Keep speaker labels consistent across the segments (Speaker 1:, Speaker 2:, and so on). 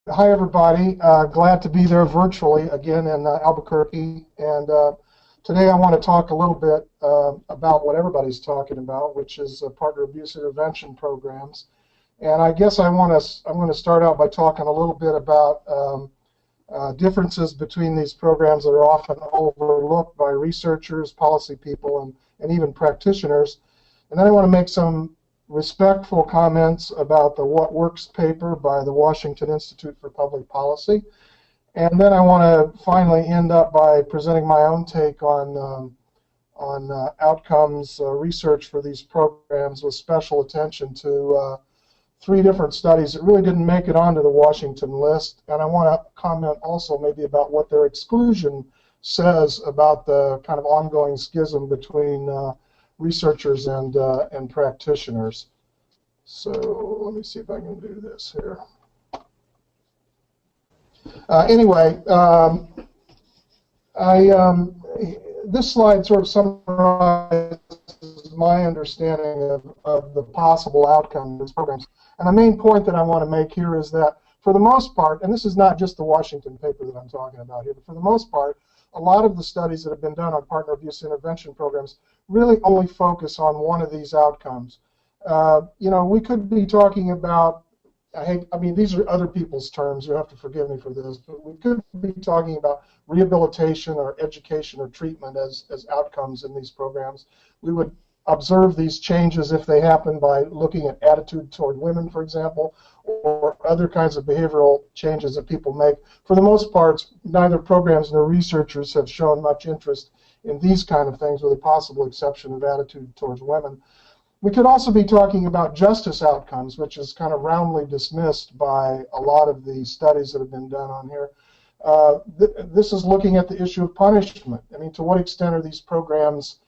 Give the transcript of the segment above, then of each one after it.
Speaker 1: Hi, everybody. Glad to be there virtually again in Albuquerque. And today I want to talk a little bit about what everybody's talking about, which is partner abuse intervention programs. And I guess I'm going to start out by talking a little bit about differences between these programs that are often overlooked by researchers, policy people, and even practitioners. And then I want to make some respectful comments about the What Works paper by the Washington Institute for Public Policy. And then I want to finally end up by presenting my own take on outcomes research for these programs, with special attention to three different studies that really didn't make it onto the Washington list. And I want to comment also maybe about what their exclusion says about the kind of ongoing schism between researchers and practitioners. So let me see if I can do this here. Anyway, this slide sort of summarizes my understanding of the possible outcome of these programs. And the main point that I want to make here is that, for the most part, and this is not just the Washington paper that I'm talking about here, but for the most part, a lot of the studies that have been done on partner abuse intervention programs really only focus on one of these outcomes. You know, we could be talking about, I mean, these are other people's terms, you have to forgive me for this, but we could be talking about rehabilitation or education or treatment as outcomes in these programs. We would observe these changes if they happen by looking at attitude toward women, for example, or other kinds of behavioral changes that people make. For the most part, neither programs nor researchers have shown much interest in these kind of things, with a possible exception of attitude towards women. We could also be talking about justice outcomes, which is kind of roundly dismissed by a lot of the studies that have been done on here. This is looking at the issue of punishment. I mean, to what extent are these programs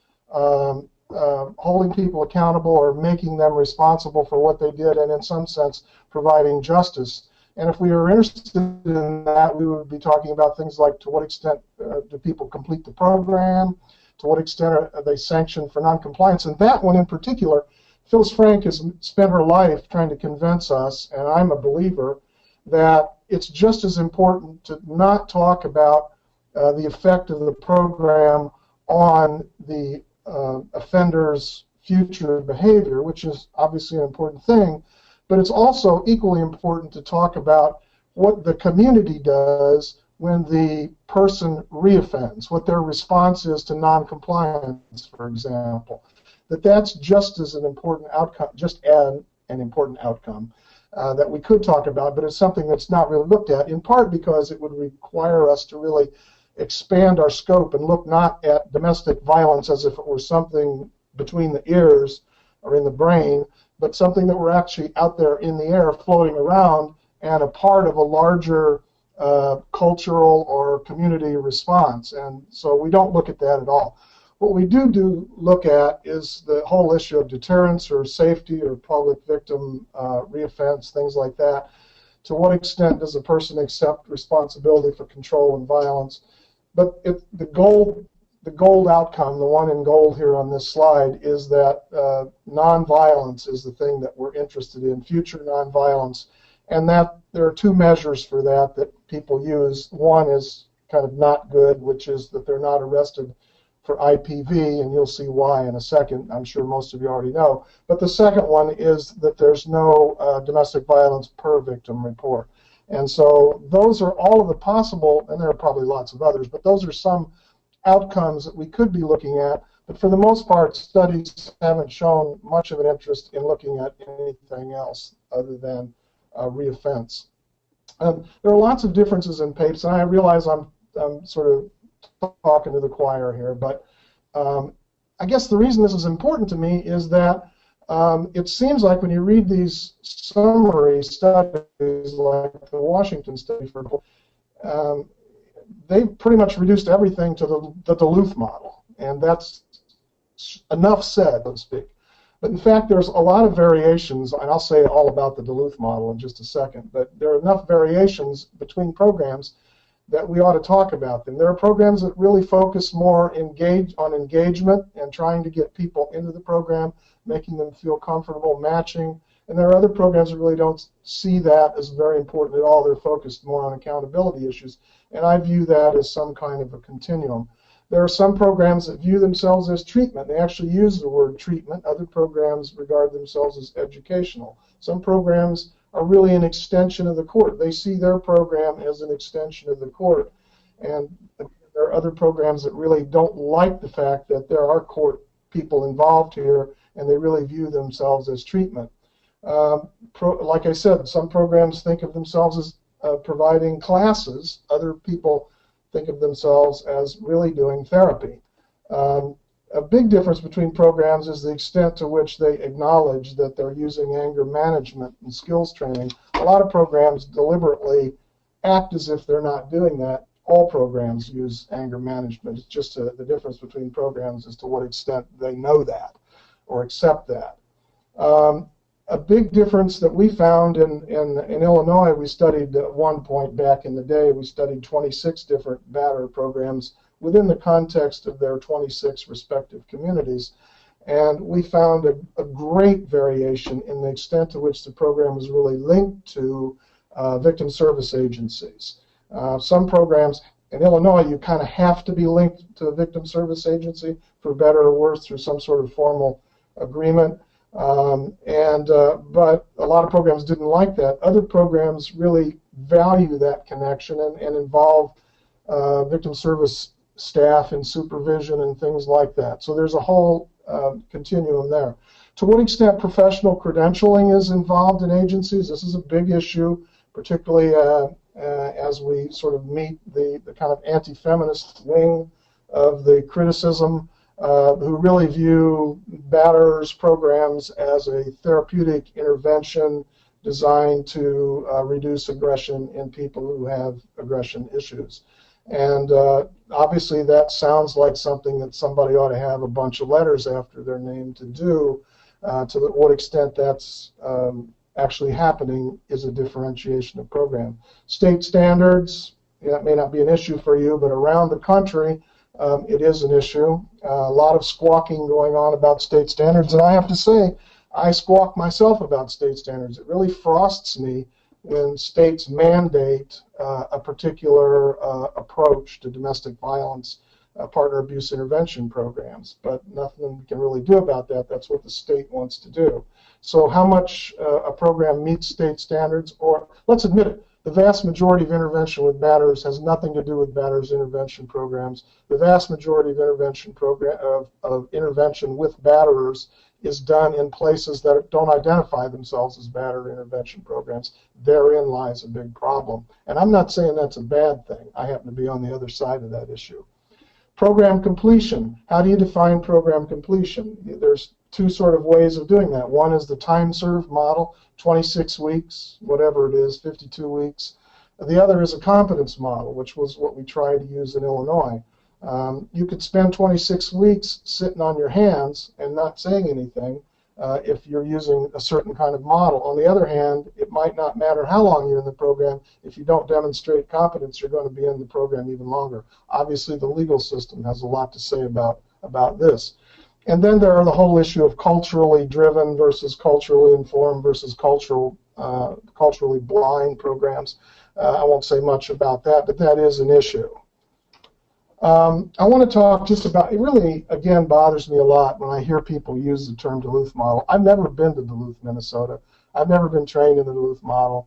Speaker 1: holding people accountable or making them responsible for what they did, and in some sense providing justice? And if we are interested in that, we would be talking about things like, to what extent do people complete the program? To what extent are they sanctioned for noncompliance? And that one in particular, Phyllis Frank has spent her life trying to convince us, and I'm a believer, that it's just as important to not talk about the effect of the program on the offender's future behavior, which is obviously an important thing, but it's also equally important to talk about what the community does when the person reoffends, what their response is to noncompliance, for example. That's just as an important outcome, just an important outcome that we could talk about, but it's something that's not really looked at, in part because it would require us to really expand our scope and look not at domestic violence as if it were something between the ears or in the brain, but something that were actually out there in the air floating around and a part of a larger cultural or community response. And so we don't look at that at all. What we do look at is the whole issue of deterrence or safety or public victim reoffense, things like that. To what extent does a person accept responsibility for control and violence? But the gold outcome, the one in gold here on this slide, is that nonviolence is the thing that we're interested in, future nonviolence. And that there are two measures for that people use. One is kind of not good, which is that they're not arrested for IPV, and you'll see why in a second. I'm sure most of you already know. But the second one is that there's no domestic violence per victim report. And so those are all of the possible, and there are probably lots of others, but those are some outcomes that we could be looking at. But for the most part, studies haven't shown much of an interest in looking at anything else other than reoffense. There are lots of differences in PAPES, and I realize I'm sort of talking to the choir here, but I guess the reason this is important to me is that it seems like when you read these summary studies, like the Washington study, for example, they've pretty much reduced everything to the Duluth model, and that's enough said, so to speak. But in fact, there's a lot of variations, and I'll say all about the Duluth model in just a second, but there are enough variations between programs that we ought to talk about them. There are programs that really focus more on engagement and trying to get people into the program, making them feel comfortable matching. And there are other programs that really don't see that as very important at all. They're focused more on accountability issues. And I view that as some kind of a continuum. There are some programs that view themselves as treatment. They actually use the word treatment. Other programs regard themselves as educational. Some programs are really an extension of the court. They see their program as an extension of the court. And there are other programs that really don't like the fact that there are court people involved here, and they really view themselves as treatment. Like I said, some programs think of themselves as providing classes. Other people think of themselves as really doing therapy. A big difference between programs is the extent to which they acknowledge that they're using anger management and skills training. A lot of programs deliberately act as if they're not doing that. All programs use anger management. It's just the difference between programs as to what extent they know that or accept that. A big difference that we found in Illinois, we studied at one point back in the day, we studied 26 different batterer programs within the context of their 26 respective communities. And we found a great variation in the extent to which the program was really linked to victim service agencies. Some programs, in Illinois, you kind of have to be linked to a victim service agency for better or worse through some sort of formal agreement. But a lot of programs didn't like that. Other programs really value that connection and involve victim service staff in supervision and things like that. So there's a whole continuum there. To what extent professional credentialing is involved in agencies? This is a big issue, particularly as we sort of meet the kind of anti-feminist wing of the criticism, who really view batterers programs as a therapeutic intervention designed to reduce aggression in people who have aggression issues. And obviously that sounds like something that somebody ought to have a bunch of letters after their name to do. To what extent that's actually happening is a differentiation of program. State standards, that may not be an issue for you, but around the country, it is an issue. A lot of squawking going on about state standards, and I have to say, I squawk myself about state standards. It really frosts me when states mandate a particular approach to domestic violence, partner abuse intervention programs, but nothing we can really do about that. That's what the state wants to do. So how much a program meets state standards, or let's admit it, the vast majority of intervention with batterers has nothing to do with batterers intervention programs. The vast majority of intervention with batterers is done in places that don't identify themselves as batterer intervention programs. Therein lies a big problem. And I'm not saying that's a bad thing. I happen to be on the other side of that issue. Program completion. How do you define program completion? There's two sort of ways of doing that. One is the time served model, 26 weeks, whatever it is, 52 weeks. The other is a competence model, which was what we tried to use in Illinois. You could spend 26 weeks sitting on your hands and not saying anything if you're using a certain kind of model. On the other hand, it might not matter how long you're in the program. If you don't demonstrate competence, you're going to be in the program even longer. Obviously, the legal system has a lot to say about this. And then there are the whole issue of culturally driven versus culturally informed versus culturally blind programs. I won't say much about that, but that is an issue. I want to talk just about, it really, again, bothers me a lot when I hear people use the term Duluth model. I've never been to Duluth, Minnesota. I've never been trained in the Duluth model.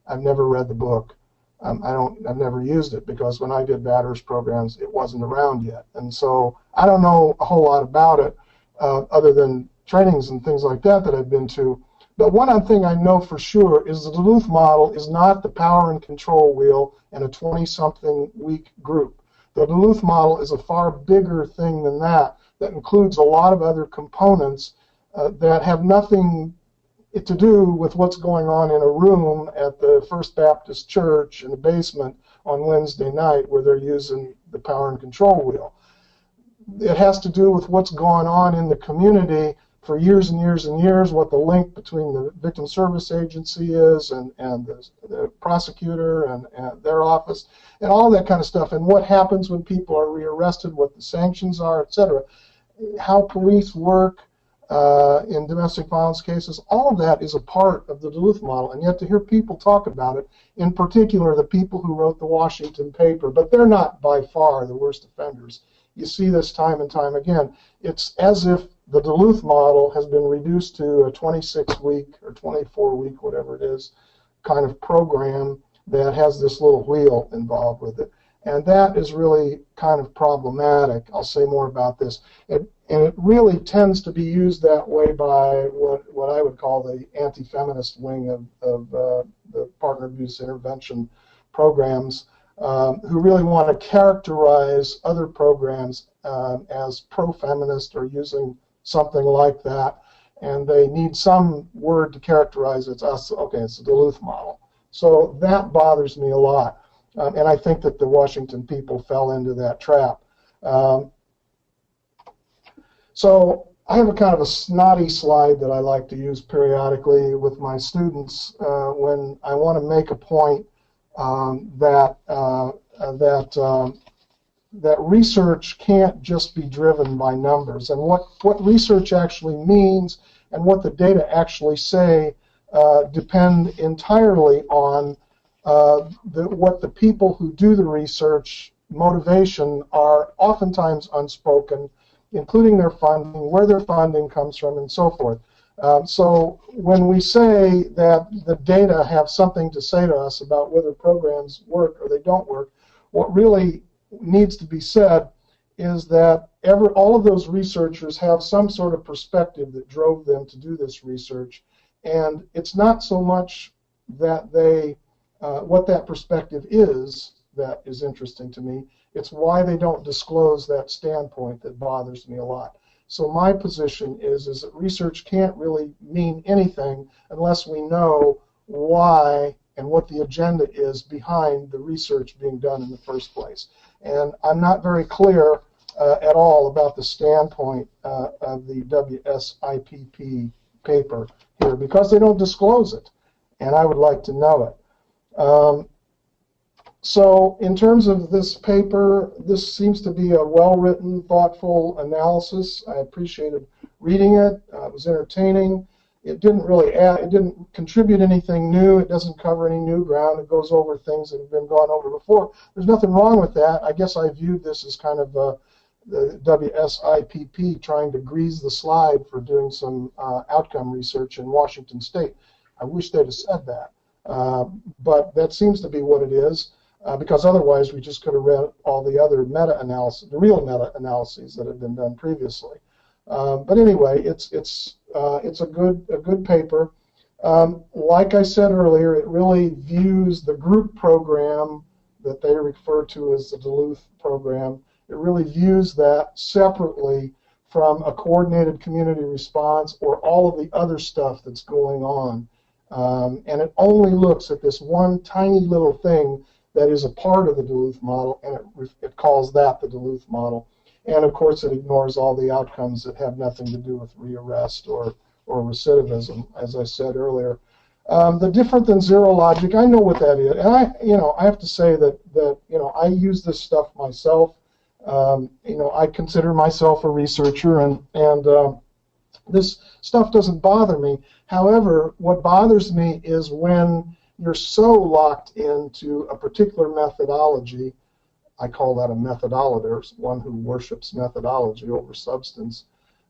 Speaker 1: I've never read the book. I've never used it because when I did batterers programs, it wasn't around yet. And so I don't know a whole lot about it other than trainings and things like that I've been to. But one thing I know for sure is the Duluth model is not the power and control wheel and a 20-something week group. The Duluth model is a far bigger thing than that includes a lot of other components that have nothing to do with what's going on in a room at the First Baptist Church in the basement on Wednesday night where they're using the power and control wheel. It has to do with what's gone on in the community for years and years and years, what the link between the victim service agency is and the prosecutor and their office and all that kind of stuff, and what happens when people are rearrested, what the sanctions are, etc. How police work, in domestic violence cases. All of that is a part of the Duluth model, and yet to hear people talk about it, in particular the people who wrote the Washington paper, but they're not by far the worst offenders. You see this time and time again. It's as if the Duluth model has been reduced to a 26-week or 24-week, whatever it is, kind of program that has this little wheel involved with it. And that is really kind of problematic. I'll say more about this. And it really tends to be used that way by what I would call the anti-feminist wing of the partner abuse intervention programs, who really want to characterize other programs as pro-feminist or using something like that. And they need some word to characterize it. Okay, it's the Duluth model. So that bothers me a lot. And I think that the Washington people fell into that trap. So I have a kind of a snotty slide that I like to use periodically with my students when I want to make a point that research can't just be driven by numbers, and what research actually means and what the data actually say depend entirely on what the people who do the research motivation are oftentimes unspoken, including their funding, where their funding comes from, and so forth. So when we say that the data have something to say to us about whether programs work or they don't work, what really needs to be said is that all of those researchers have some sort of perspective that drove them to do this research, and it's not so much that they what that perspective is that is interesting to me. It's why they don't disclose that standpoint that bothers me a lot. So my position is that research can't really mean anything unless we know why and what the agenda is behind the research being done in the first place. And I'm not very clear at all about the standpoint of the WSIPP paper here because they don't disclose it, and I would like to know it. So in terms of this paper, this seems to be a well-written, thoughtful analysis. I appreciated reading it. It was entertaining. It didn't contribute anything new. It doesn't cover any new ground. It goes over things that have been gone over before. There's nothing wrong with that. I guess I viewed this as kind of the WSIPP trying to grease the slide for doing some outcome research in Washington State. I wish they'd have said that. But that seems to be what it is, because otherwise we just could have read all the other meta-analysis, the real meta-analyses that have been done previously. But anyway, it's a good paper. Like I said earlier, it really views the group program that they refer to as the Duluth program. It really views that separately from a coordinated community response or all of the other stuff that's going on. And it only looks at this one tiny little thing that is a part of the Duluth model, and it calls that the Duluth model. And of course, it ignores all the outcomes that have nothing to do with rearrest or recidivism, as I said earlier. The different than zero logic, I know what that is, and I have to say that I use this stuff myself. I consider myself a researcher, and this stuff doesn't bother me. However, what bothers me is when you're so locked into a particular methodology. I call that a methodolater, one who worships methodology over substance.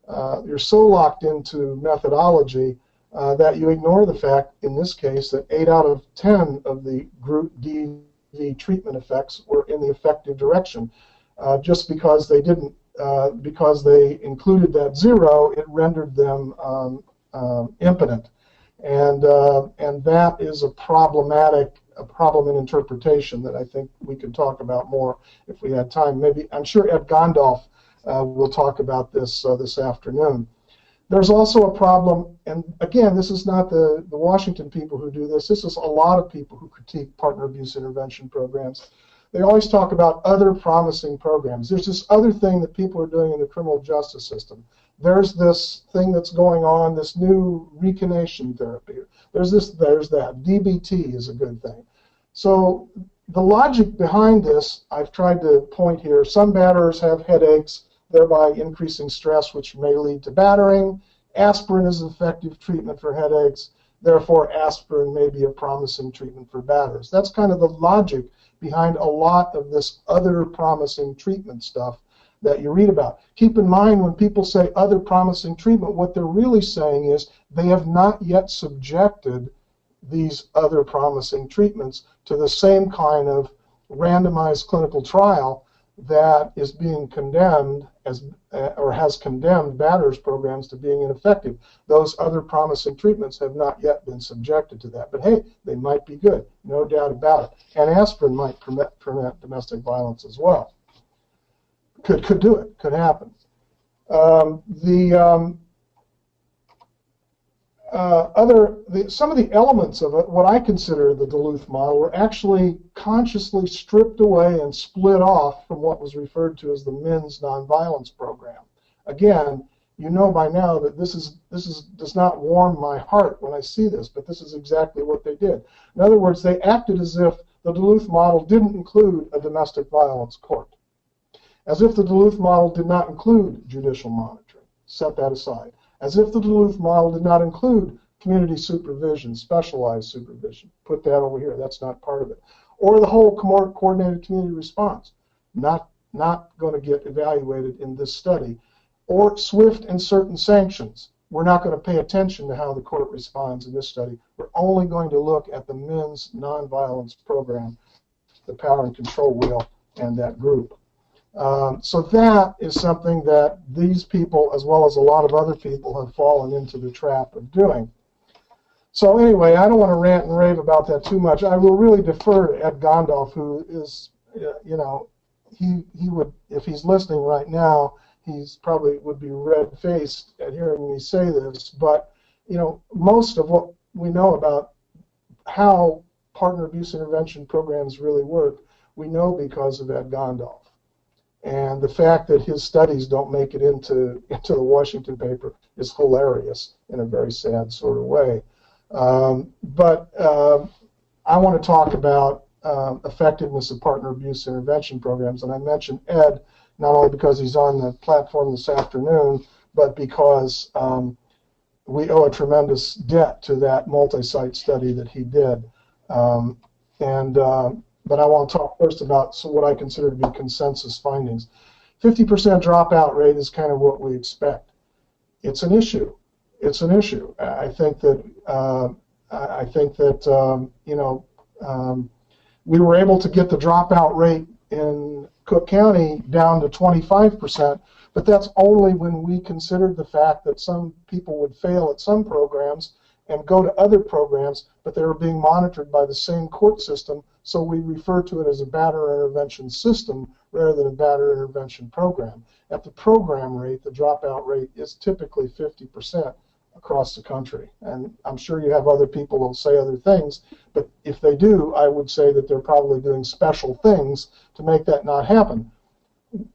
Speaker 1: You're so locked into methodology that you ignore the fact, in this case, that 8 out of 10 of the group DV treatment effects were in the effective direction. Just because they didn't, because they included that 0, it rendered them impotent, and that is a problem in interpretation that I think we could talk about more if we had time. Maybe I'm sure Ed Gondolf will talk about this this afternoon. There's also a problem, and again, this is not the Washington people who do this. This is a lot of people who critique partner abuse intervention programs. They always talk about other promising programs. There's this other thing that people are doing in the criminal justice system. There's this thing that's going on, this new reconation therapy. There's this, there's that. DBT is a good thing. So the logic behind this, I've tried to point here. Some batterers have headaches, thereby increasing stress, which may lead to battering, aspirin is an effective treatment for headaches, therefore aspirin may be a promising treatment for batters. That's kind of the logic behind a lot of this other promising treatment stuff that you read about. Keep in mind, when people say other promising treatment, what they're really saying is they have not yet subjected these other promising treatments to the same kind of randomized clinical trial that is being condemned as, or has condemned batters programs to being ineffective. Those other promising treatments have not yet been subjected to that. But hey, they might be good, no doubt about it. And aspirin might prevent domestic violence as well. Could do it, could happen. Some of the elements of it, what I consider the Duluth model, were actually consciously stripped away and split off from what was referred to as the MINS nonviolence program. Again, you know by now that this does not warm my heart when I see this, but this is exactly what they did. In other words, they acted as if the Duluth model didn't include a domestic violence court, as if the Duluth model did not include judicial monitoring. Set that aside. As if the Duluth model did not include community supervision, specialized supervision. Put that over here. That's not part of it. Or the whole coordinated community response. Not going to get evaluated in this study. Or swift and certain sanctions. We're not going to pay attention to how the court responds in this study. We're only going to look at the MINS nonviolence program, the power and control wheel, and that group. So that is something that these people, as well as a lot of other people, have fallen into the trap of doing. So anyway, I don't want to rant and rave about that too much. I will really defer to Ed Gondolf, who is, you know, he would, if he's listening right now, he's probably would be red-faced at hearing me say this. But, you know, most of what we know about how partner abuse intervention programs really work, we know because of Ed Gondolf. And the fact that his studies don't make it into the Washington paper is hilarious in a very sad sort of way. But I want to talk about effectiveness of partner abuse intervention programs. And I mentioned Ed not only because he's on the platform this afternoon, but because we owe a tremendous debt to that multi-site study that he did. But I want to talk first about what I consider to be consensus findings. 50% dropout rate is kind of what we expect. It's an issue. It's an issue. I think that you know, we were able to get the dropout rate in Cook County down to 25%, but that's only when we considered the fact that some people would fail at some programs and go to other programs, but they were being monitored by the same court system, so we refer to it as a batter intervention system rather than a batter intervention program. At the program rate, the dropout rate is typically 50% across the country. And I'm sure you have other people who will say other things, but if they do, I would say that they're probably doing special things to make that not happen.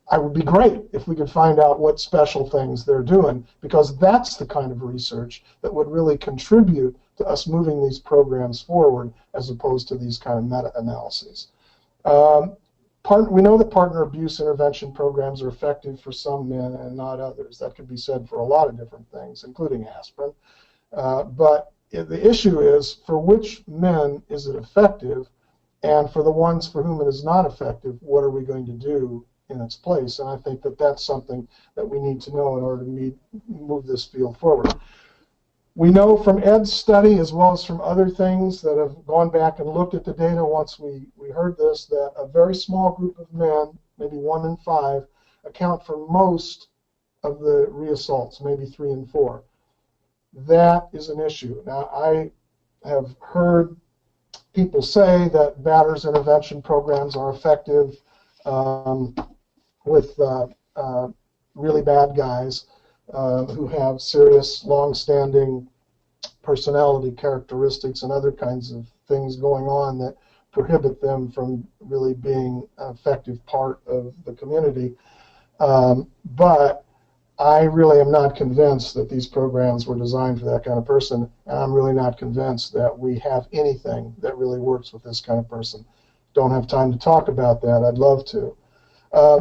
Speaker 1: I would be great if we could find out what special things they're doing, because that's the kind of research that would really contribute to us moving these programs forward as opposed to these kind of meta-analyses. We know that partner abuse intervention programs are effective for some men and not others. That could be said for a lot of different things, including aspirin. But the issue is, for which men is it effective, and for the ones for whom it is not effective, what are we going to do in its place? And I think that that's something that we need to know in order to move this field forward. We know from Ed's study, as well as from other things that have gone back and looked at the data once we heard this, that a very small group of men, maybe 1 in 5, account for most of the reassaults, maybe 3 in 4. That is an issue. Now, I have heard people say that batters intervention programs are effective with really bad guys who have serious, long-standing personality characteristics and other kinds of things going on that prohibit them from really being an effective part of the community. But I really am not convinced that these programs were designed for that kind of person, and I'm really not convinced that we have anything that really works with this kind of person. Don't have time to talk about that. I'd love to.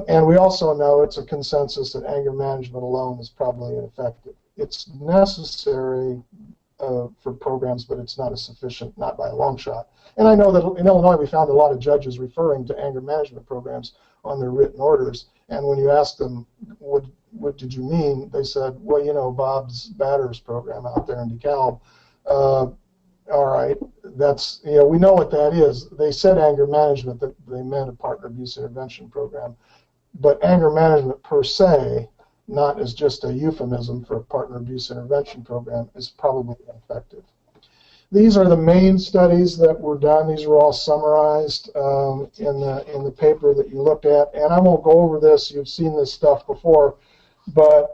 Speaker 1: And we also know it's a consensus that anger management alone is probably ineffective. It's necessary for programs, but it's not a sufficient, not by a long shot. And I know that in Illinois we found a lot of judges referring to anger management programs on their written orders, and when you asked them what did you mean, they said, well, you know, Bob's Batters program out there in DeKalb. All right, that's, you know, we know what that is. They said anger management, that they meant a partner abuse intervention program, but anger management per se, not as just a euphemism for a partner abuse intervention program, is probably ineffective. These are the main studies that were done. These were all summarized in the paper that you looked at, and I won't go over this. You've seen this stuff before, but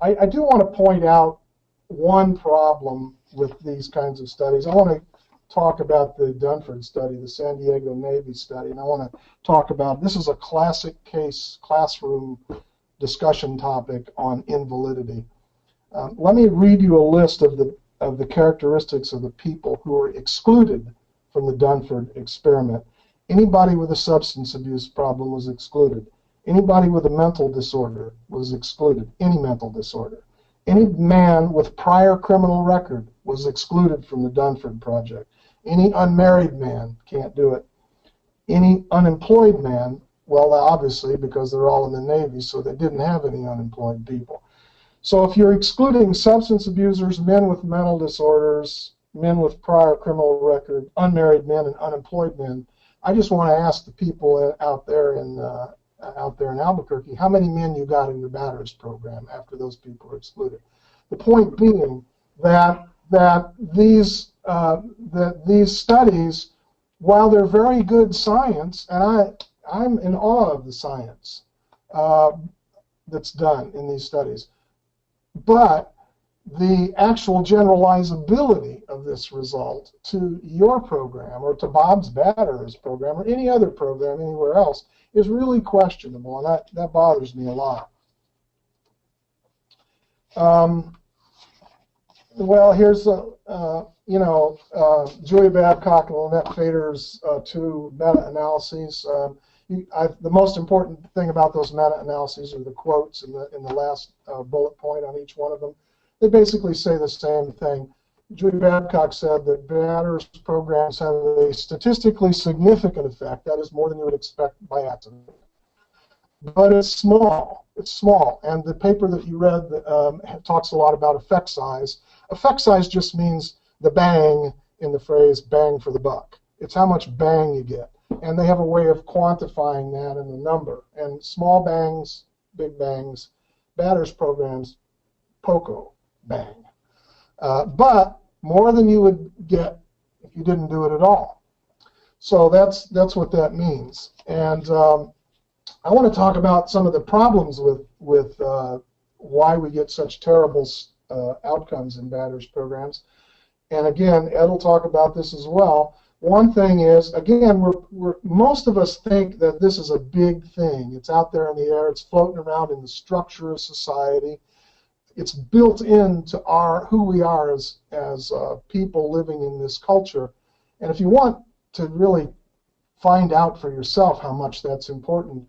Speaker 1: I do want to point out one problem with these kinds of studies. I want to talk about the Dunford study, the San Diego Navy study, and I want to talk about, this is a classic case classroom discussion topic on invalidity. Let me read you a list of the characteristics of the people who were excluded from the Dunford experiment. Anybody with a substance abuse problem was excluded. Anybody with a mental disorder was excluded, any mental disorder. Any man with prior criminal record was excluded from the Dunford project. Any unmarried man can't do it. Any unemployed man, well, obviously, because they're all in the Navy, so they didn't have any unemployed people. So if you're excluding substance abusers, men with mental disorders, men with prior criminal record, unmarried men, and unemployed men, I just want to ask the people out there in Albuquerque, how many men you got in your Batters program after those people are excluded? The point being that these studies, while they're very good science, and I'm in awe of the science that's done in these studies, but the actual generalizability of this result to your program or to Bob's Batters program or any other program anywhere else is really questionable, and that bothers me a lot. Well, here's Julia Babcock and Lynette Fader's two meta-analyses. The most important thing about those meta-analyses are the quotes in the last bullet point on each one of them. They basically say the same thing. Julia Babcock said that Batters programs have a statistically significant effect, that is more than you would expect by accident. But it's small. It's small. And the paper that you read talks a lot about effect size. Effect size just means the bang in the phrase bang for the buck. It's how much bang you get. And they have a way of quantifying that in the number. And small bangs, big bangs, Batters programs, poco bang. But more than you would get if you didn't do it at all. So that's what that means. And I want to talk about some of the problems with why we get such terrible outcomes in Batters programs. And again, Ed will talk about this as well. One thing is, again, most of us think that this is a big thing. It's out there in the air. It's floating around in the structure of society. It's built into who we are as people living in this culture. And if you want to really find out for yourself how much that's important,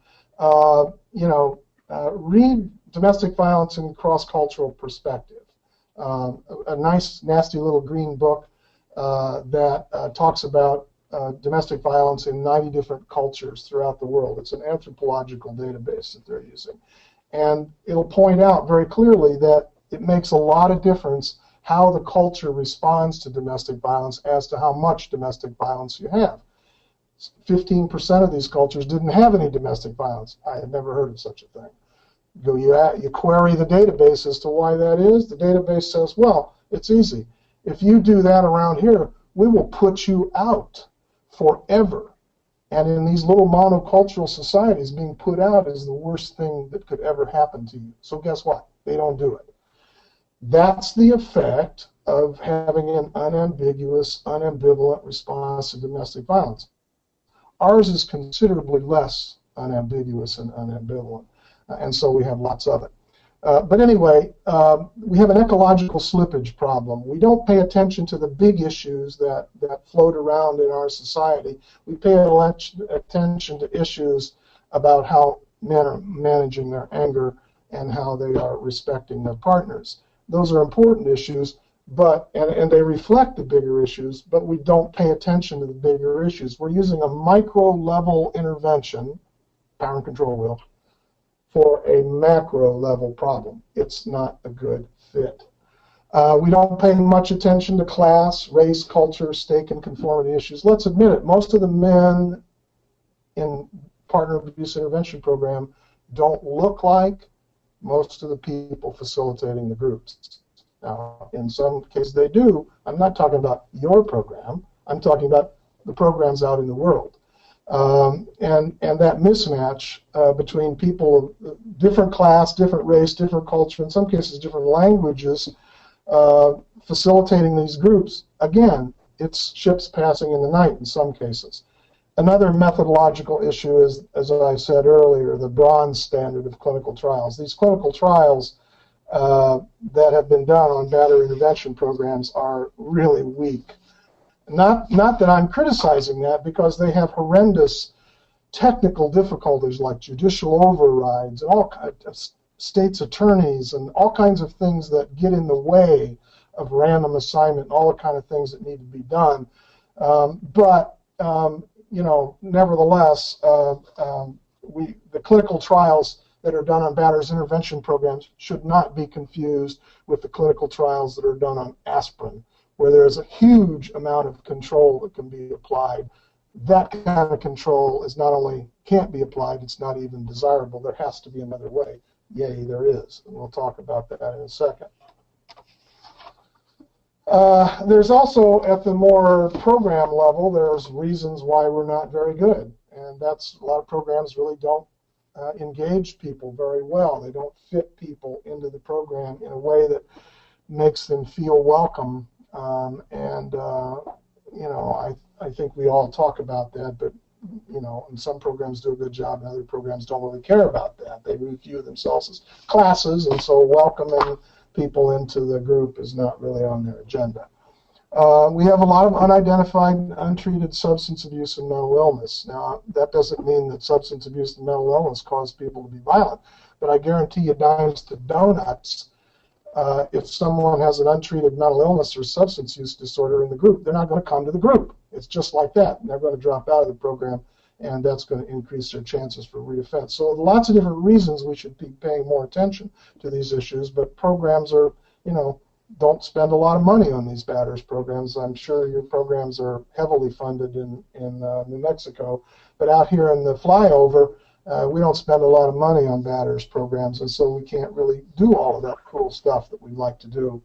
Speaker 1: read Domestic Violence in Cross-Cultural Perspective, a nice, nasty little green book that talks about domestic violence in 90 different cultures throughout the world. It's an anthropological database that they're using. And it'll point out very clearly that it makes a lot of difference how the culture responds to domestic violence as to how much domestic violence you have. 15% of these cultures didn't have any domestic violence. I had never heard of such a thing. You query the database as to why that is. The database says, well, it's easy. If you do that around here, we will put you out forever. And in these little monocultural societies, being put out is the worst thing that could ever happen to you. So guess what? They don't do it. That's the effect of having an unambiguous, unambivalent response to domestic violence. Ours is considerably less unambiguous and unambivalent, and so we have lots of it. But anyway, we have an ecological slippage problem. We don't pay attention to the big issues that float around in our society. We pay attention to issues about how men are managing their anger and how they are respecting their partners. those are important issues, but and they reflect the bigger issues, but we don't pay attention to the bigger issues. We're using a micro-level intervention, power and control wheel, for a macro-level problem. It's not a good fit. We don't pay much attention to class, race, culture, stake, and conformity issues. Let's admit it, most of the men in partner abuse intervention program don't look like most of the people facilitating the groups. Now, in some cases they do. I'm not talking about your program. I'm talking about the programs out in the world. And that mismatch between people of different class, different race, different culture, in some cases different languages, facilitating these groups, again, it's ships passing in the night in some cases. Another methodological issue is, as I said earlier, the bronze standard of clinical trials. These clinical trials that have been done on battery intervention programs are really weak. Not that I'm criticizing that, because they have horrendous technical difficulties like judicial overrides and all kinds of state's attorneys and all kinds of things that get in the way of random assignment and all the kind of things that need to be done. You know, nevertheless, the clinical trials that are done on battery intervention programs should not be confused with the clinical trials that are done on aspirin, where there is a huge amount of control that can be applied. That kind of control is not only can't be applied, it's not even desirable. There has to be another way. Yay, there is, and we'll talk about that in a second. There's also, at the more program level, there's reasons why we're not very good, and that's a lot of programs really don't engage people very well. They don't fit people into the program in a way that makes them feel welcome, you know, I think we all talk about that, but you know, and some programs do a good job and other programs don't really care about that. They view themselves as classes, and so welcoming people into the group is not really on their agenda. We have a lot of unidentified, untreated substance abuse and mental illness. Now, that doesn't mean that substance abuse and mental illness cause people to be violent, but I guarantee you dimes to donuts, if someone has an untreated mental illness or substance use disorder in the group, they're not going to come to the group. It's just like that. They're going to drop out of the program, and that's going to increase their chances for reoffense. So lots of different reasons we should be paying more attention to these issues, but programs are, you know, don't spend a lot of money on these batters programs. I'm sure your programs are heavily funded in New Mexico, but out here in the flyover, we don't spend a lot of money on batters programs, and so we can't really do all of that cool stuff that we'd like to do.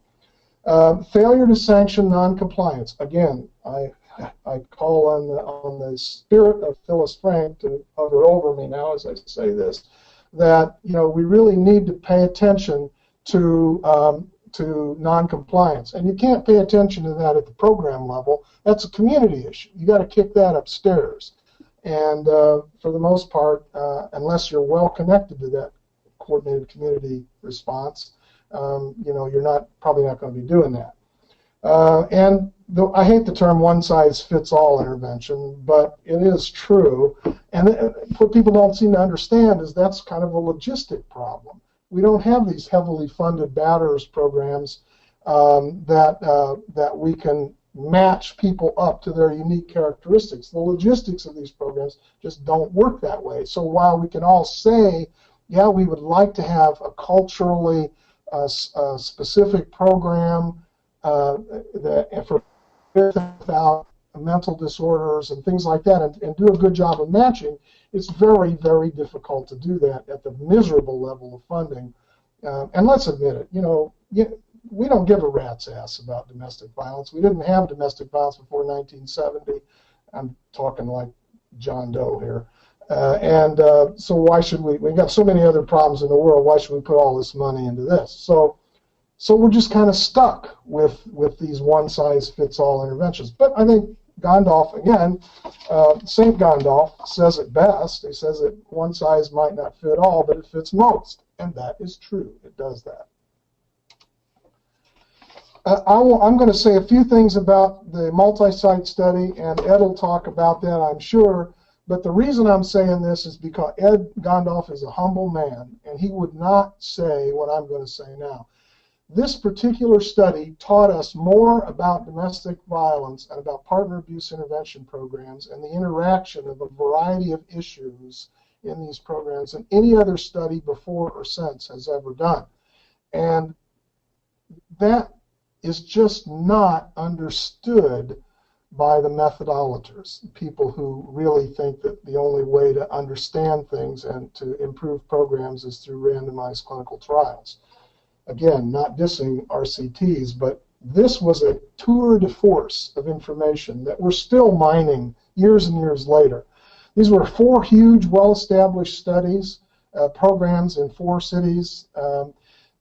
Speaker 1: Failure to sanction noncompliance. Again, I call on the spirit of Phyllis Frank to hover over me now as I say this, that you know we really need to pay attention to noncompliance, and you can't pay attention to that at the program level. That's a community issue. You got to kick that upstairs, and for the most part, unless you're well connected to that coordinated community response, you know you're probably not going to be doing that. And I hate the term one-size-fits-all intervention, but it is true. And what people don't seem to understand is that's kind of a logistic problem. We don't have these heavily funded batters programs that we can match people up to their unique characteristics. The logistics of these programs just don't work that way. So while we can all say, yeah, we would like to have a culturally specific program for without mental disorders and things like that, and do a good job of matching, it's very, very difficult to do that at the miserable level of funding. And let's admit it, you know, we don't give a rat's ass about domestic violence. We didn't have domestic violence before 1970. I'm talking like John Doe here. So why should we've got so many other problems in the world, why should we put all this money into this? So we're just kind of stuck with these one-size-fits-all interventions. But I think Gondolf, again, St. Gondolf says it best. He says that one size might not fit all, but it fits most. And that is true. It does that. I'm going to say a few things about the multi-site study, and Ed will talk about that, I'm sure. But the reason I'm saying this is because Ed Gondolf is a humble man, and he would not say what I'm going to say now. this particular study taught us more about domestic violence and about partner abuse intervention programs and the interaction of a variety of issues in these programs than any other study before or since has ever done. And that is just not understood by the methodologists, people who really think that the only way to understand things and to improve programs is through randomized clinical trials. Again, not dissing RCTs, but this was a tour de force of information that we're still mining years and years later. These were 4 huge, well-established studies, programs in 4 cities,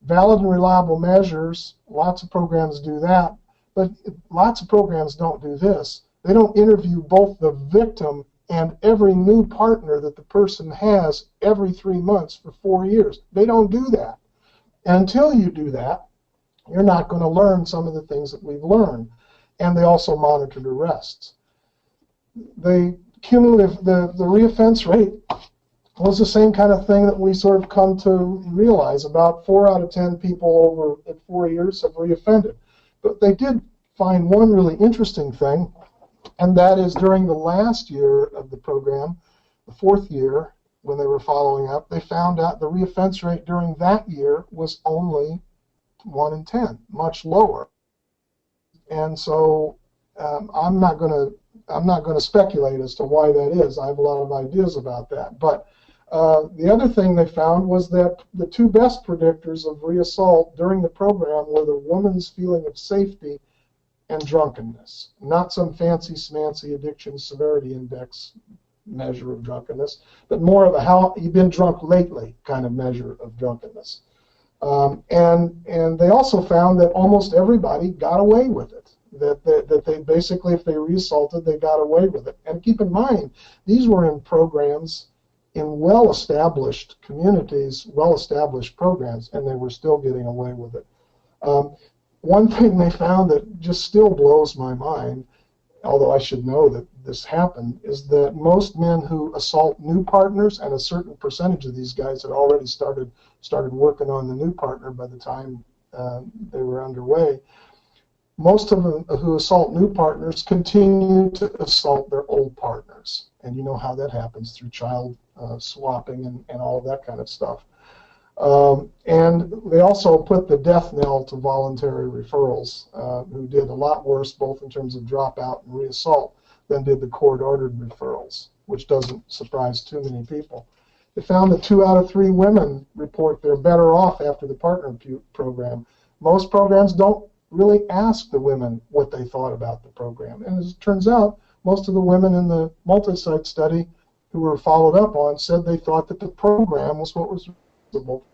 Speaker 1: valid and reliable measures. Lots of programs do that, but lots of programs don't do this. They don't interview both the victim and every new partner that the person has every 3 months for 4 years. They don't do that. And until you do that, you're not going to learn some of the things that we've learned. And they also monitored arrests. The cumulative, the reoffense rate was the same kind of thing that we sort of come to realize. About 4 out of 10 people over at 4 years have reoffended. But they did find one really interesting thing, and that is during the last year of the program, the 4th year, when they were following up, they found out the reoffense rate during that year was only 1 in 10, much lower. And so I'm not going to speculate as to why that is. I have a lot of ideas about that. But the other thing they found was that the 2 best predictors of reassault during the program were the woman's feeling of safety and drunkenness, not some fancy smancy addiction severity index measure of drunkenness, but more of a how you've been drunk lately kind of measure of drunkenness. And they also found that almost everybody got away with it. That they basically, if they reassaulted, they got away with it. And keep in mind, these were in programs in well-established communities, well-established programs, and they were still getting away with it. One thing they found that just still blows my mind, although I should know that this happened, is that most men who assault new partners, and a certain percentage of these guys had already started working on the new partner by the time they were underway, most of them who assault new partners continue to assault their old partners. And you know how that happens through child swapping and all of that kind of stuff. And they also put the death knell to voluntary referrals, who did a lot worse both in terms of dropout and reassault than did the court-ordered referrals, which doesn't surprise too many people. They found that 2 out of 3 women report they're better off after the partner program. Most programs don't really ask the women what they thought about the program. And as it turns out, most of the women in the multi-site study who were followed up on said they thought that the program was what was reasonable.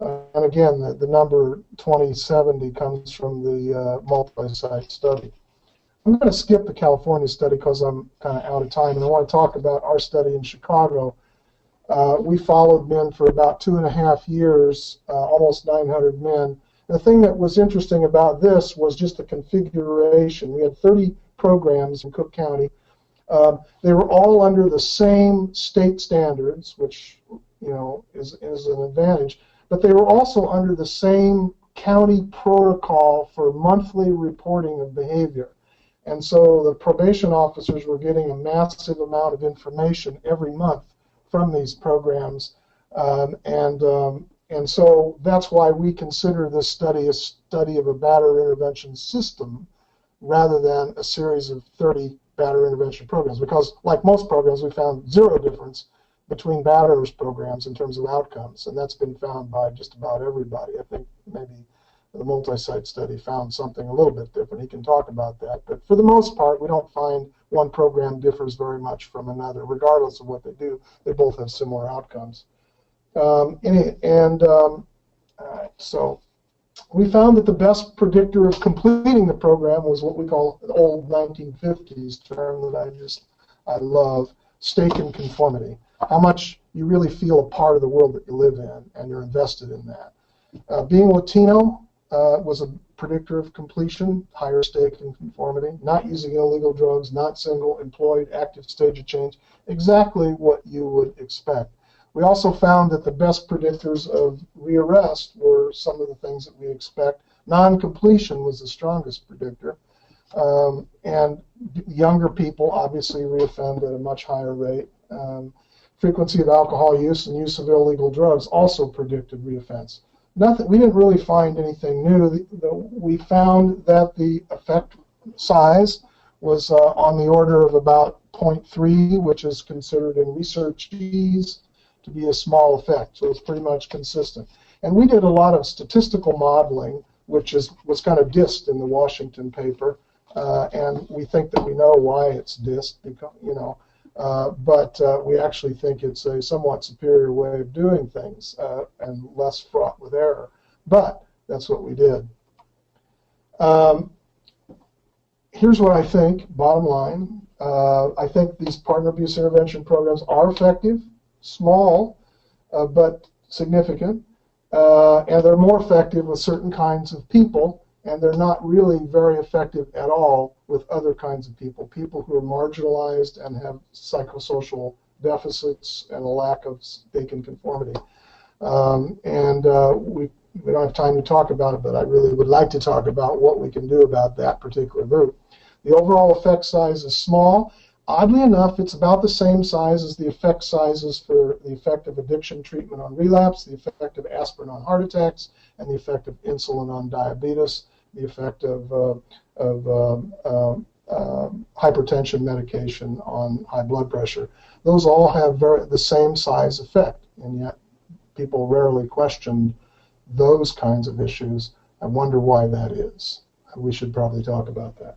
Speaker 1: And again, the number 2070 comes from the multi-site study. I'm going to skip the California study because I'm kind of out of time, and I want to talk about our study in Chicago. We followed men for about 2.5 years, almost 900 men. The thing that was interesting about this was just the configuration. We had 30 programs in Cook County. They were all under the same state standards, which is an advantage, but they were also under the same county protocol for monthly reporting of behavior. And so the probation officers were getting a massive amount of information every month from these programs, and so that's why we consider this study a study of a batterer intervention system rather than a series of 30 batterer intervention programs, because like most programs, we found 0 difference between batterers programs in terms of outcomes, and that's been found by just about everybody. I think maybe the multi-site study found something a little bit different. He can talk about that, but for the most part, we don't find one program differs very much from another, regardless of what they do. They both have similar outcomes. So we found that the best predictor of completing the program was what we call the old 1950s term that I love, stake in conformity. How much you really feel a part of the world that you live in, and you're invested in that. Being Latino was a predictor of completion, higher stake in conformity, not using illegal drugs, not single, employed, active stage of change, exactly what you would expect. We also found that the best predictors of rearrest were for some of the things that we expect. Non-completion was the strongest predictor. And younger people obviously reoffend at a much higher rate. Frequency of alcohol use and use of illegal drugs also predicted reoffense. Nothing. We didn't really find anything new. We found that the effect size was on the order of about 0.3, which is considered in researchese to be a small effect. So it's pretty much consistent. And we did a lot of statistical modeling, which was kind of dissed in the Washington paper. And we think that we know why it's dissed, because, but we actually think it's a somewhat superior way of doing things and less fraught with error. But that's what we did. Here's what I think, bottom line. I think these partner abuse intervention programs are effective, small, but significant. And they're more effective with certain kinds of people, and they're not really very effective at all with other kinds of people, people who are marginalized and have psychosocial deficits and a lack of stake in conformity. We don't have time to talk about it, but I really would like to talk about what we can do about that particular group. The overall effect size is small. Oddly enough, it's about the same size as the effect sizes for the effect of addiction treatment on relapse, the effect of aspirin on heart attacks, and the effect of insulin on diabetes, the effect of hypertension medication on high blood pressure. Those all have the same size effect, and yet people rarely question those kinds of issues. I wonder why that is. We should probably talk about that.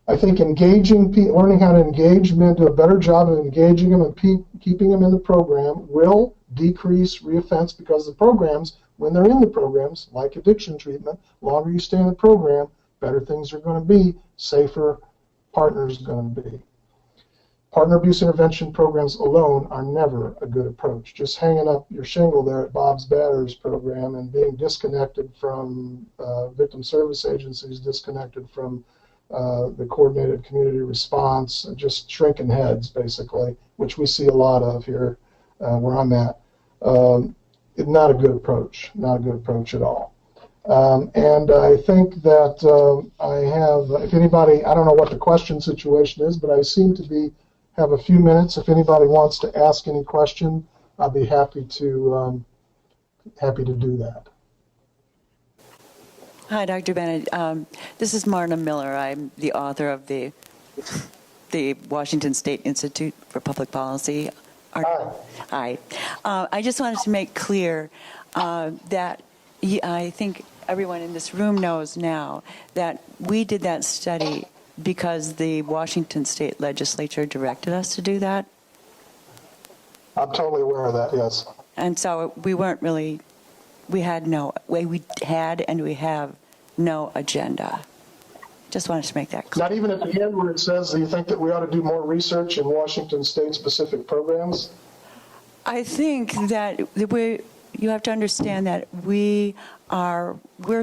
Speaker 1: I think learning how to engage men, do a better job of engaging them and keeping them in the program will decrease reoffense, because the programs, when they're in the programs, like addiction treatment, the longer you stay in the program, better things are going to be, safer partners are going to be. Partner abuse intervention programs alone are never a good approach. Just hanging up your shingle there at Bob's Batters program and being disconnected from victim service agencies, disconnected from the coordinated community response, just shrinking heads, basically, which we see a lot of here where I'm at. Not a good approach, not a good approach at all. And I think that I have, if anybody, I don't know what the question situation is, but I seem to have a few minutes. If anybody wants to ask any question, I'll be happy to do that.
Speaker 2: Hi, Dr. Bennett. This is Marna Miller. I'm the author of the Washington State Institute for Public Policy. Hi. I just wanted to make clear that I think everyone in this room knows now that we did that study because the Washington State Legislature directed us to do that.
Speaker 1: I'm totally aware of that, yes.
Speaker 2: And so we weren't really, we had and we have no agenda. Just wanted to make that clear.
Speaker 1: Not even at the end where it says, do you think that we ought to do more research in Washington State specific programs?
Speaker 2: I think that you have to understand that we're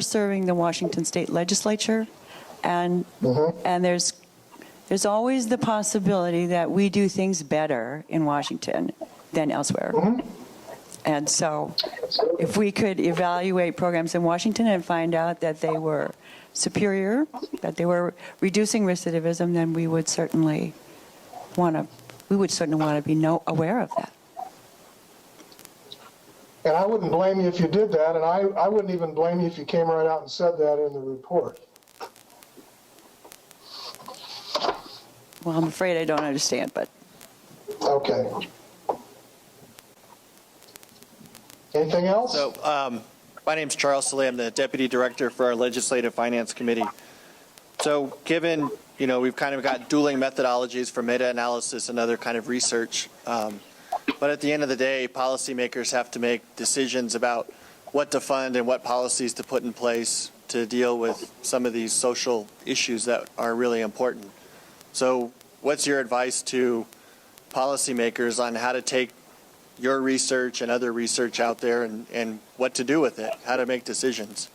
Speaker 2: serving the Washington State Legislature, and and there's always the possibility that we do things better in Washington than elsewhere. And so if we could evaluate programs in Washington and find out that they were superior, that they were reducing recidivism, then we would certainly want to be aware of that.
Speaker 1: And I wouldn't blame you if you did that, and I wouldn't even blame you if you came right out and said that in the report.
Speaker 2: Well, I'm afraid I don't understand, but...
Speaker 1: Okay. Anything else?
Speaker 3: So, my name's Charles Saleh. I'm the Deputy Director for our Legislative Finance Committee. So, given, we've kind of got dueling methodologies for meta-analysis and other kind of research, but at the end of the day, policymakers have to make decisions about what to fund and what policies to put in place to deal with some of these social issues that are really important. So what's your advice to policymakers on how to take your research and other research out there and what to do with it, how to make decisions?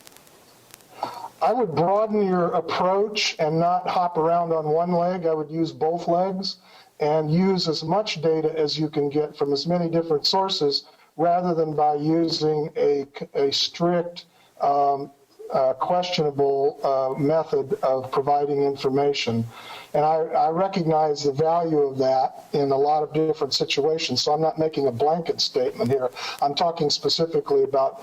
Speaker 1: I would broaden your approach and not hop around on one leg. I would use both legs and use as much data as you can get from as many different sources, rather than by using a strict questionable method of providing information. And I recognize the value of that in a lot of different situations, so I'm not making a blanket statement here. I'm talking specifically about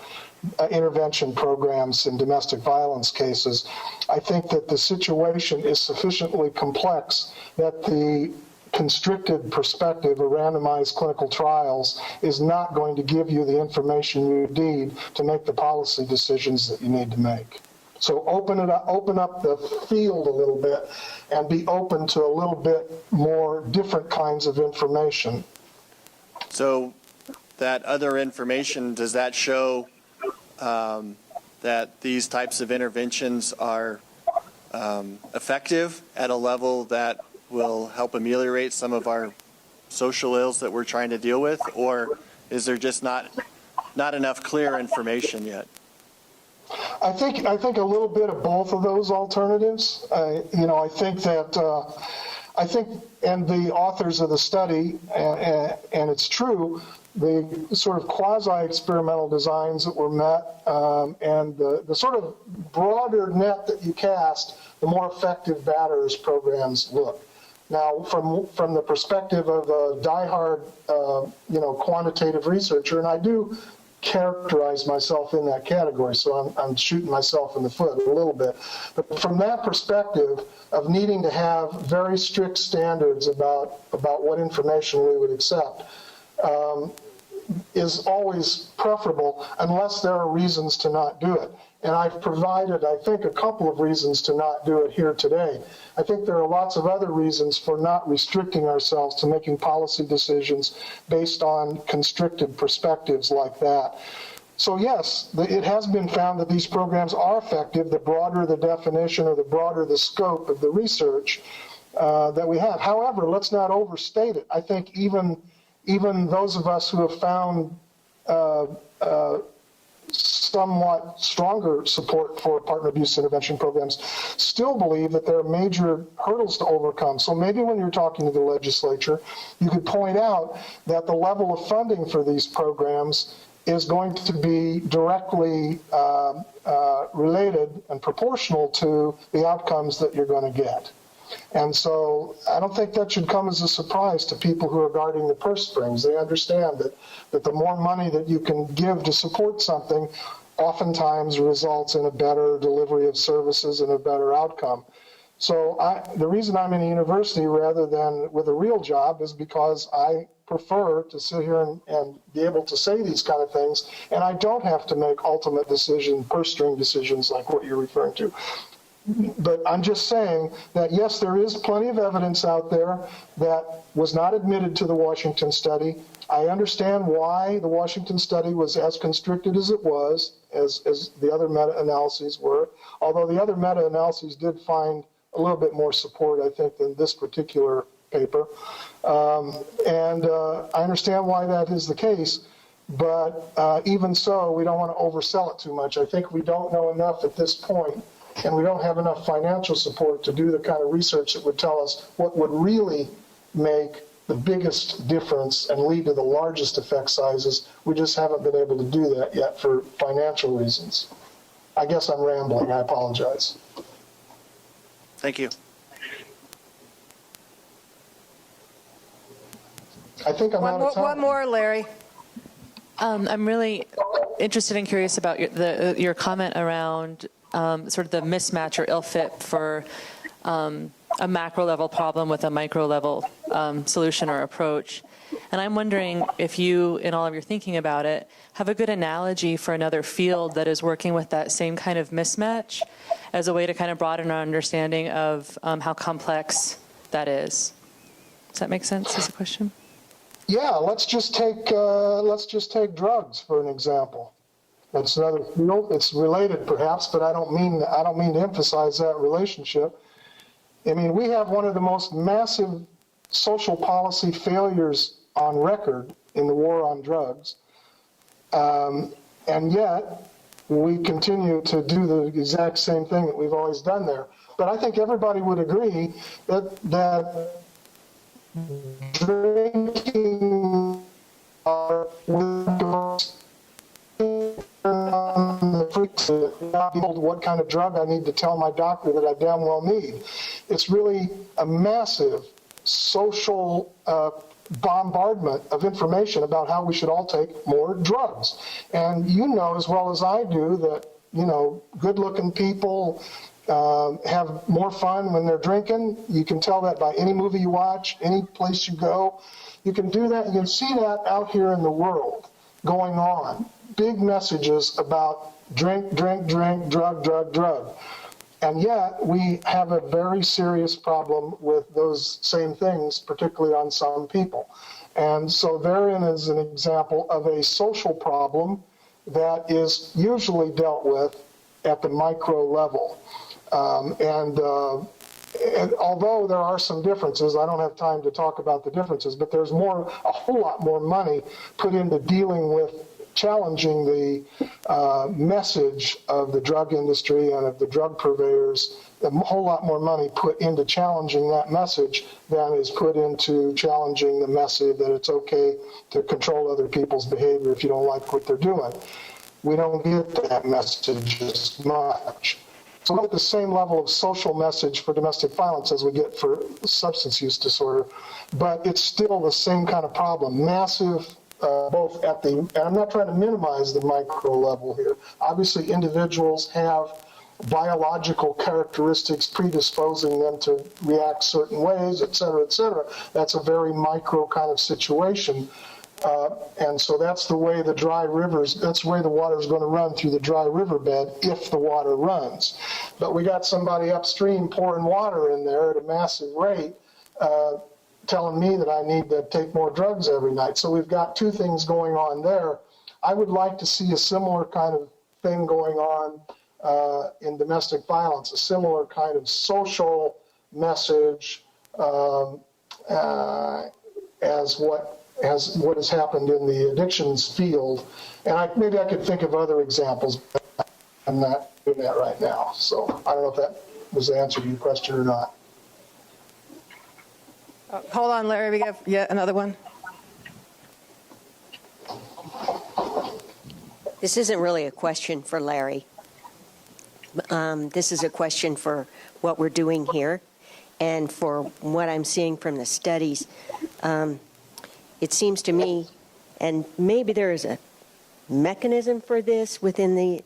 Speaker 1: intervention programs in domestic violence cases. I think that the situation is sufficiently complex that the constricted perspective of randomized clinical trials is not going to give you the information you need to make the policy decisions that you need to make. So open up the field a little bit and be open to a little bit more different kinds of information.
Speaker 3: So that other information, does that show that these types of interventions are effective at a level that will help ameliorate some of our social ills that we're trying to deal with, or is there just not enough clear information yet?
Speaker 1: I think a little bit of both of those alternatives. I think that and the authors of the study, and it's true, the sort of quasi-experimental designs that were met, and the sort of broader net that you cast, the more effective batters programs look. Now, from the perspective of a diehard, quantitative researcher, and I do characterize myself in that category, so I'm shooting myself in the foot a little bit. But from that perspective of needing to have very strict standards about what information we would accept, is always preferable unless there are reasons to not do it. And I've provided, I think, a couple of reasons to not do it here today. I think there are lots of other reasons for not restricting ourselves to making policy decisions based on constricted perspectives like that. So yes, it has been found that these programs are effective the broader the definition or the broader the scope of the research that we have. However, let's not overstate it. I think even those of us who have found somewhat stronger support for partner abuse intervention programs still believe that there are major hurdles to overcome. So maybe when you're talking to the legislature, you could point out that the level of funding for these programs is going to be directly related and proportional to the outcomes that you're going to get. And so I don't think that should come as a surprise to people who are guarding the purse strings. They understand that the more money that you can give to support something oftentimes results in a better delivery of services and a better outcome. So the reason I'm in a university rather than with a real job is because I prefer to sit here and be able to say these kind of things, and I don't have to make ultimate purse string decisions like what you're referring to. But I'm just saying that, yes, there is plenty of evidence out there that was not admitted to the Washington study. I understand why the Washington study was as constricted as it was, as the other meta-analyses were, although the other meta-analyses did find a little bit more support, I think, than this particular paper. And I understand why that is the case. But even so, we don't want to oversell it too much. I think we don't know enough at this point, and we don't have enough financial support to do the kind of research that would tell us what would really make the biggest difference and lead to the largest effect sizes. We just haven't been able to do that yet for financial reasons. I guess I'm rambling. I apologize.
Speaker 3: Thank you.
Speaker 1: I think I'm out of time.
Speaker 4: One more, Larry.
Speaker 5: I'm really interested and curious about your comment around sort of the mismatch or ill fit for a macro level problem with a micro level solution or approach. And I'm wondering if you, in all of your thinking about it, have a good analogy for another field that is working with that same kind of mismatch as a way to kind of broaden our understanding of how complex that is. Does that make sense as a question?
Speaker 1: Yeah, let's just take drugs for an example. That's another field. It's related, perhaps, but I don't mean to emphasize that relationship. I mean, we have one of the most massive social policy failures on record in the war on drugs, and yet we continue to do the exact same thing that we've always done there. But I think everybody would agree that drinking on the to not be told what kind of drug I need to tell my doctor that I damn well need. It's really a massive social bombardment of information about how we should all take more drugs. And you know as well as I do that, you know, good-looking people have more fun when they're drinking. You can tell that by any movie you watch, any place you go. You can do that. You can see that out here in the world going on. Big messages about drink, drink, drink, drug, drug, drug. And yet we have a very serious problem with those same things, particularly on some people. And so therein is an example of a social problem that is usually dealt with at the micro level. And although there are some differences, I don't have time to talk about the differences, but there's a whole lot more money put into dealing with challenging the message of the drug industry and of the drug purveyors, a whole lot more money put into challenging that message than is put into challenging the message that it's okay to control other people's behavior if you don't like what they're doing. We don't get that message as much. So we don't get the same level of social message for domestic violence as we get for substance use disorder, but it's still the same kind of problem. Massive, both at the, and I'm not trying to minimize the micro level here. Obviously, individuals have biological characteristics predisposing them to react certain ways, et cetera, et cetera. That's a very micro kind of situation. And so that's the way the dry rivers, that's the way the water is going to run through the dry riverbed if the water runs. But we got somebody upstream pouring water in there at a massive rate, telling me that I need to take more drugs every night. So we've got two things going on there. I would like to see a similar kind of thing going on in domestic violence, a similar kind of social message as what has happened in the addictions field. And maybe I could think of other examples, but I'm not doing that right now. So I don't know if that was the answer to your question or not.
Speaker 4: Hold on, Larry, we have yet another one.
Speaker 6: This isn't really a question for Larry. This is a question for what we're doing here and for what I'm seeing from the studies. It seems to me, and maybe there is a mechanism for this within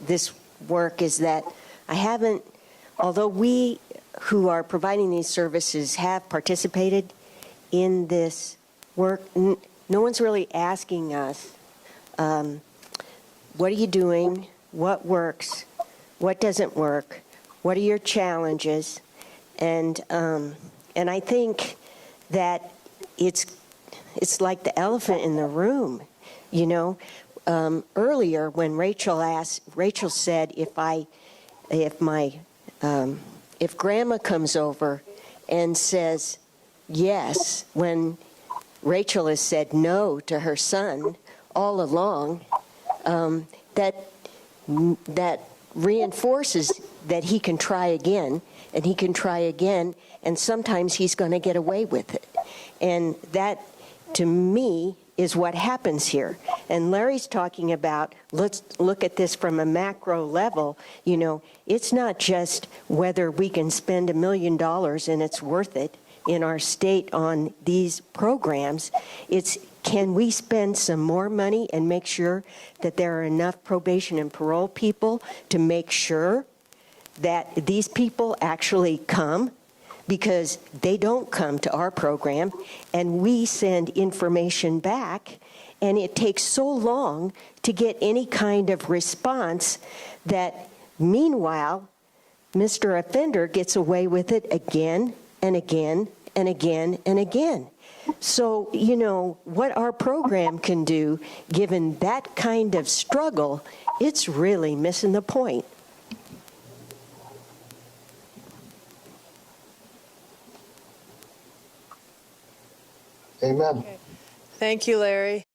Speaker 6: this work, is that I haven't, although we who are providing these services have participated in this work, no one's really asking us, what are you doing? What works? What doesn't work? What are your challenges? And I think that it's like the elephant in the room, you know. Earlier, when Rachel said, if Grandma comes over and says yes, when Rachel has said no to her son all along, that reinforces that he can try again, and he can try again, and sometimes he's going to get away with it. And that, to me, is what happens here. And Larry's talking about, let's look at this from a macro level. You know, it's not just whether we can spend $1 million and it's worth it in our state on these programs. It's, can we spend some more money and make sure that there are enough probation and parole people to make sure that these people actually come? Because they don't come to our program, and we send information back, and it takes so long to get any kind of response that, meanwhile, Mr. Offender gets away with it again and again and again and again. So, you know, what our program can do, given that kind of struggle, it's really missing the point.
Speaker 1: Amen.
Speaker 4: Okay. Thank you, Larry.